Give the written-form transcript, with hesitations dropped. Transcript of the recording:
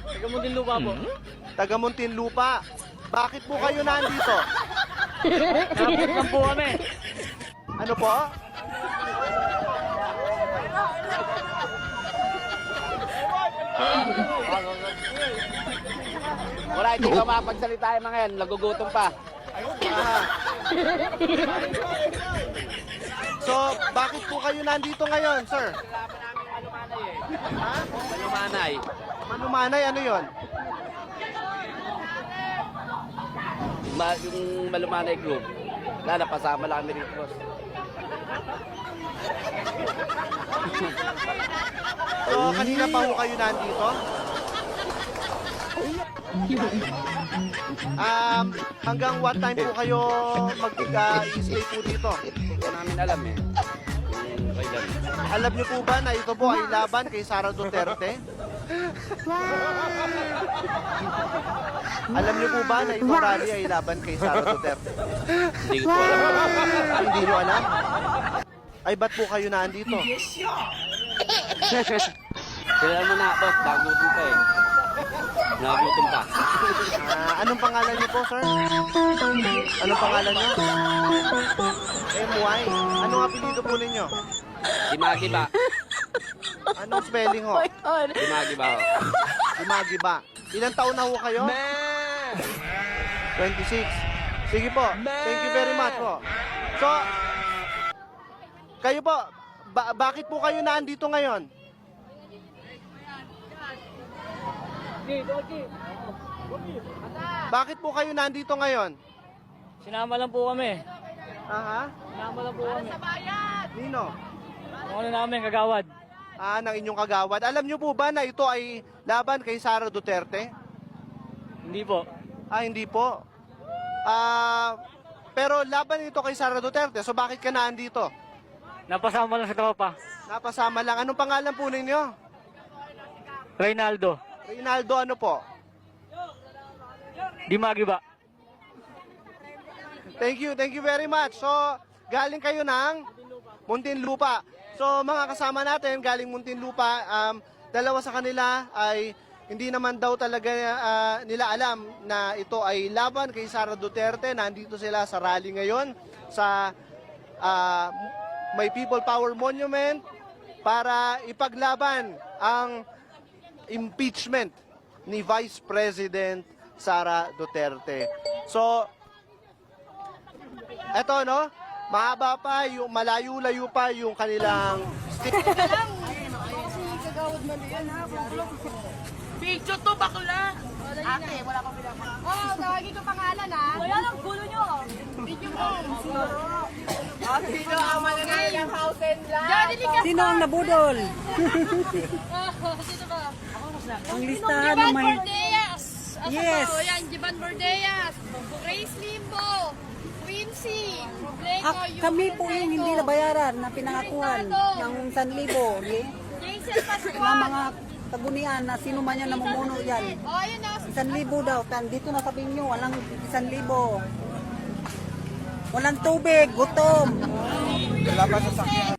Taga Muntinlupa po. Taga Muntinlupa. Bakit po kayo nandito? Kapit lang po kami. Ano po? Wala, hindi ka makapagsalita yung mga yan. Nagugutom pa. Ah. So, bakit po kayo nandito ngayon, sir? Ha? Malumanay. Manumanay, ano yon? Yung Malumanay group. Wala, napasama lang kami rito. So, kanina pa po kayo nandito? Hanggang what time po kayo mag-stay po dito? Hindi ko namin alam eh. Alam niyo po ba na ito po ay laban kay Sara Duterte? Alam niyo po ba na itong rally ay laban kay Sara Duterte? Hindi ko alam. Hindi niyo alam? Ay, ba't po kayo nandito? Kailan mo na, boss. Nagutom pa eh. Nagutom pa. Anong pangalan niyo po, sir? Anong pangalan niyo? MY. Anong apelido po ninyo? Dimagi ba? Anong spelling ho? Dimagi ba ho? Dimagi ba? Ilang taon na ho kayo? 26. Sige po. Thank you very much po. So, kayo po, bakit po kayo nandito ngayon? Bakit po kayo nandito ngayon? Sinama lang po kami. Aha? Sinama lang po kami. Nino? Kung ano namin, kagawad. Ng inyong kagawad. Alam niyo po ba na ito ay laban kay Sara Duterte? Hindi po. Hindi po. Pero laban ito kay Sara Duterte. So bakit ka nandito? Napasama lang sa tropa. Napasama lang. Anong pangalan po ninyo? Reynaldo. Reynaldo ano po? Dimagi ba? Thank you very much. So, galing kayo ng Muntinlupa. So, mga kasama natin, galing Muntinlupa, dalawa sa kanila ay hindi naman daw talaga nila alam na ito ay laban kay Sara Duterte. Nandito sila sa rally ngayon sa May People Power Monument para ipaglaban ang impeachment ni Vice President Sara Duterte. So, eto no, mahaba pa, yung malayo-layo pa yung kanilang stick. Video to, bakla! Ate, wala kang pinapakain. Oo, tawagin ko pangalan ha. Wala lang, gulo nyo. Video mo. Sino ang mananay ng house and land? Sino ang nabudol? Sino ba? Ang listahan ng Jivan may... Bordeas. Yes. Yan, Jivan Bordeas. Grace Limbo. Quincy. Robleco. Kami po yung hindi nabayaran na pinangakuhan ng 1,000. Jason Na Pascual. mga kagunian na sino man yan namumuno yan. Oh, ayun na. 1,000 daw. Dito na sabihin nyo, walang 1,000. Walang tubig, gutom. Wala pa sa sakyan.